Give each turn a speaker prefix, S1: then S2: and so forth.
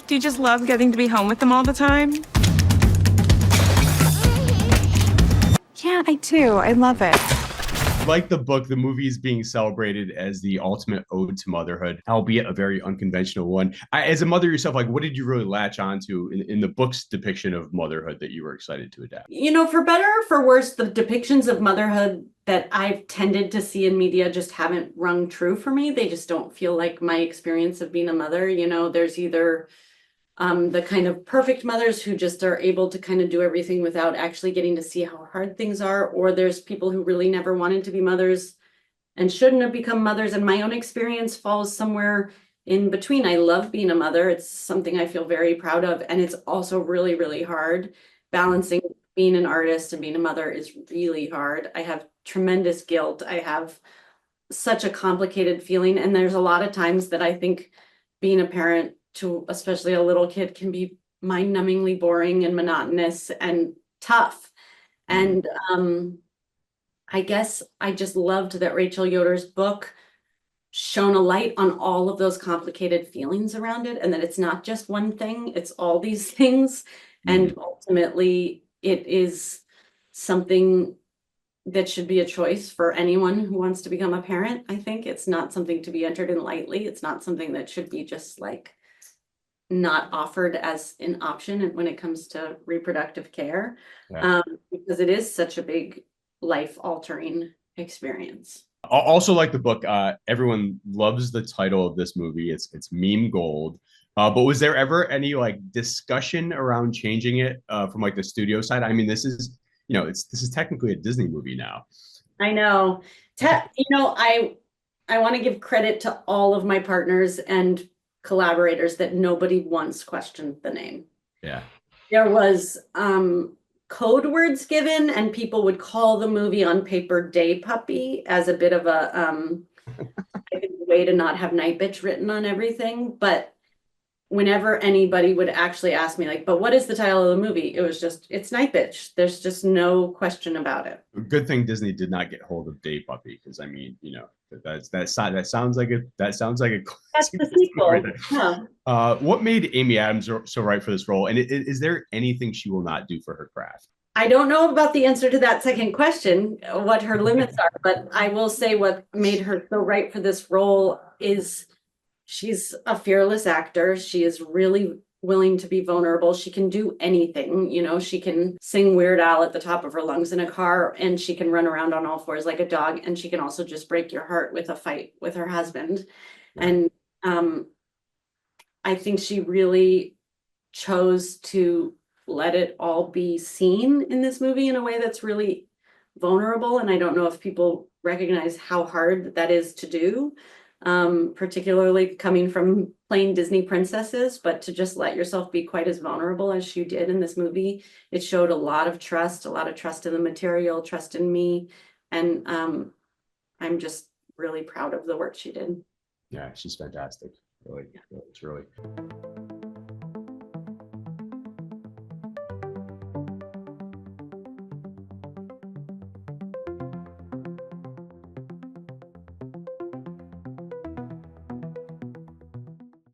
S1: Do you just love getting to be home with them all the time? Yeah, I do. I love it.
S2: Like the book, the movie is being celebrated as the ultimate ode to motherhood, albeit a very unconventional one. As a mother yourself, like what did you really latch onto in the book's depiction of motherhood that you were excited to adapt?
S3: You know, for better or for worse, the depictions of motherhood that I've tended to see in media just haven't rung true for me. They just don't feel like my experience of being a mother. You know, there's either the kind of perfect mothers who just are able to kind of do everything without actually getting to see how hard things are, or there's people who really never wanted to be mothers and shouldn't have become mothers. And my own experience falls somewhere in between. I love being a mother. It's something I feel very proud of. And it's also really, really hard. Balancing being an artist and being a mother is really hard. I have tremendous guilt. I have such a complicated feeling. And there's a lot of times that I think being a parent to especially a little kid can be mind-numbingly boring and monotonous and tough. And I guess I just loved that Rachel Yoder's book shone a light on all of those complicated feelings around it, and that it's not just one thing, it's all these things. And ultimately, it is something that should be a choice for anyone who wants to become a parent. I think it's not something to be entered in lightly. It's not something that should be just like not offered as an option when it comes to reproductive care, because it is such a big life altering experience.
S2: Also, like the book, everyone loves the title of this movie. It's meme gold. But was there ever any like discussion around changing it from like the studio side? I mean, this is this is technically a Disney movie now.
S3: I know. I want to give credit to all of my partners and collaborators that nobody once questioned the name.
S2: Yeah.
S3: There was code words given, and people would call the movie on paper Day Puppy as a bit of a way to not have Nightbitch written on everything. But whenever anybody would actually ask me, like, but what is the title of the movie? It was just, it's Nightbitch. There's just no question about it.
S2: Good thing Disney did not get hold of Day Puppy, because I mean, that sounds like a
S3: That's the sequel.
S2: Right.
S3: Yeah.
S2: What made Amy Adams so right for this role? And is there anything she will not do for her craft?
S3: I don't know about the answer to that second question, what her limits are, but I will say what made her so right for this role is she's a fearless actor. She is really willing to be vulnerable. She can do anything. You know, she can sing Weird Al at the top of her lungs in a car, and she can run around on all fours like a dog. And she can also just break your heart with a fight with her husband. And I think she really chose to let it all be seen in this movie in a way that's really vulnerable. And I don't know if people recognize how hard that is to do, particularly coming from plain Disney princesses, but to just let yourself be quite as vulnerable as she did in this movie. It showed a lot of trust in the material, trust in me. And I'm just really proud of the work she did.
S2: Yeah, she's fantastic. Really, truly.